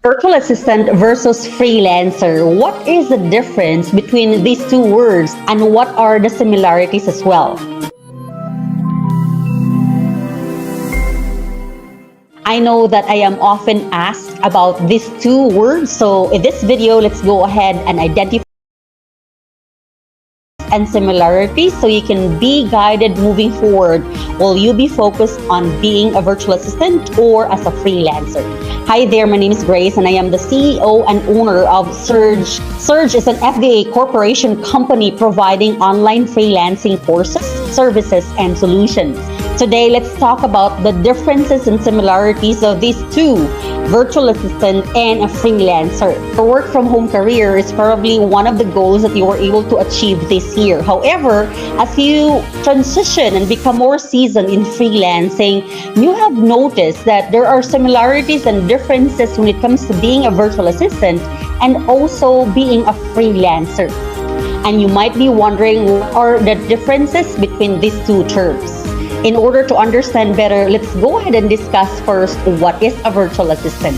Virtual assistant versus freelancer. What is the difference between these two words and what are the similarities as well? I know that I am often asked about these two words, so in this video, let's go ahead and identify and similarities so you can be guided moving forward. Will you be focused on being a virtual assistant or as a freelancer? Hi there, my name is Grace and I am the CEO and owner of Surge. Surge is an FDA corporation company providing online freelancing courses, services, and solutions. Today, let's talk about the differences and similarities of these two, virtual assistant and a freelancer. A work from home career is probably one of the goals that you were able to achieve this year. However, as you transition and become more seasoned in freelancing, you have noticed that there are similarities and differences when it comes to being a virtual assistant and also being a freelancer. And you might be wondering, what are the differences between these two terms? In order to understand better, let's go ahead and discuss first what is a virtual assistant.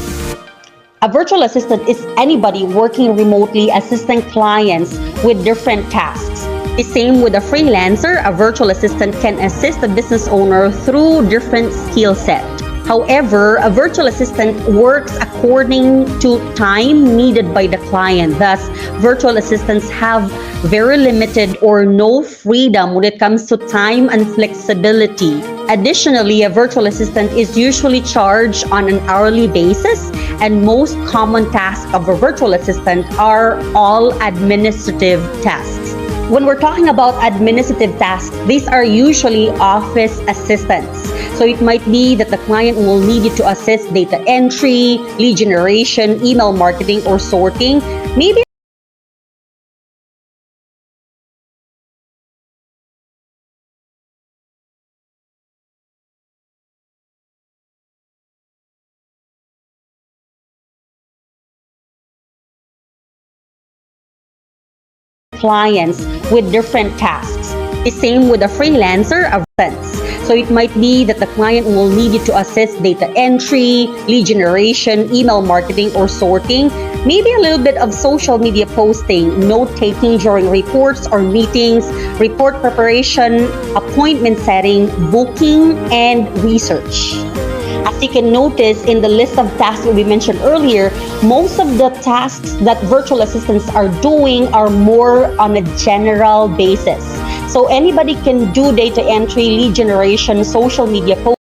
A virtual assistant is anybody working remotely assisting clients with different tasks. The same with a freelancer, a virtual assistant can assist a business owner through different skill set. However, a virtual assistant works according to time needed by the client. Thus, virtual assistants have very limited or no freedom when it comes to time and flexibility. Additionally, a virtual assistant is usually charged on an hourly basis, and most common tasks of a virtual assistant are all administrative tasks. When we're talking about administrative tasks, these are usually office assistants. So it might be that the client will need you to assist data entry, lead generation, email marketing, or sorting. Maybe clients with different tasks. The same with a freelancer, a sense. So it might be that the client will need you to assist data entry, lead generation, email marketing, or sorting. Maybe a little bit of social media posting, note-taking during reports or meetings, report preparation, appointment setting, booking, and research. As you can notice in the list of tasks that we mentioned earlier, most of the tasks that virtual assistants are doing are more on a general basis. So anybody can do data entry, lead generation, social media posts,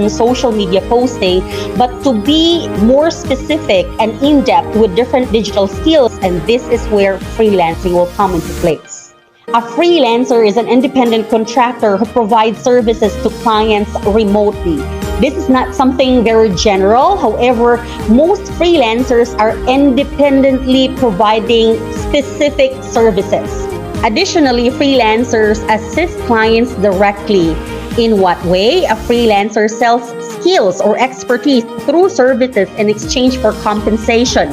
social media posting, but to be more specific and in-depth with different digital skills, and this is where freelancing will come into place. A freelancer is an independent contractor who provides services to clients remotely. This is not something very general. However, most freelancers are independently providing specific services. Additionally, freelancers assist clients directly. In what way? A freelancer sells skills or expertise through services in exchange for compensation.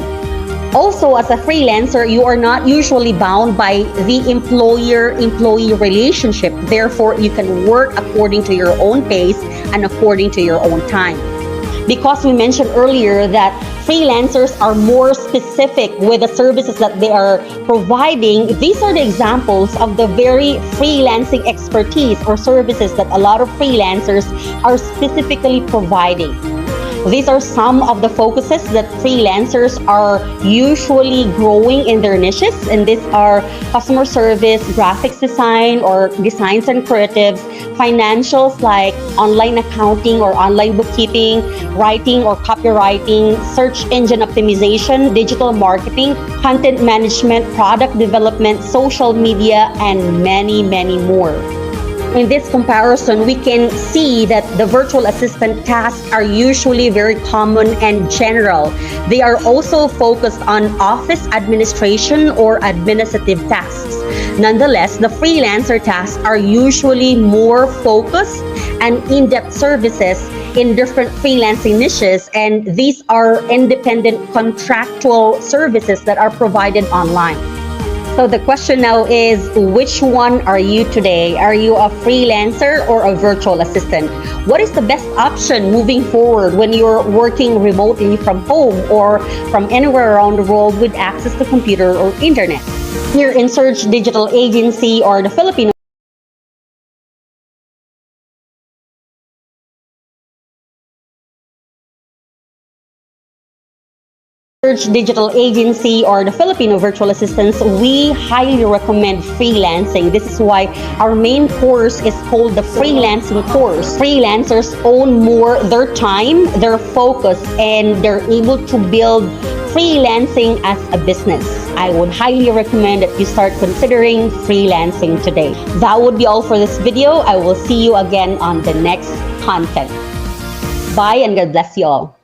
Also, as a freelancer, you are not usually bound by the employer-employee relationship. Therefore, you can work according to your own pace and according to your own time. Because we mentioned earlier that freelancers are more specific with the services that they are providing, these are the examples of the very freelancing expertise or services that a lot of freelancers are specifically providing. These are some of the focuses that freelancers are usually growing in their niches, and these are customer service, graphics design or designs and creatives, financials like online accounting or online bookkeeping, writing or copywriting, search engine optimization, digital marketing, content management, product development, social media, and many, many more. In this comparison, we can see that the virtual assistant tasks are usually very common and general. They are also focused on office administration or administrative tasks. Nonetheless, the freelancer tasks are usually more focused and in-depth services in different freelancing niches, and these are independent contractual services that are provided online. So the question now is, which one are you today? Are you a freelancer or a virtual assistant? What is the best option moving forward when you're working remotely from home or from anywhere around the world with access to computer or internet? Here in Surge Digital Agency or the Filipino Digital Agency or the Filipino Virtual Assistants, we highly recommend freelancing. This is why our main course is called the freelancing course. Freelancers own more their time, their focus, and they're able to build freelancing as a business. I would highly recommend that you start considering freelancing today. That would be all for this video. I will see you again on the next content. Bye and God bless you all.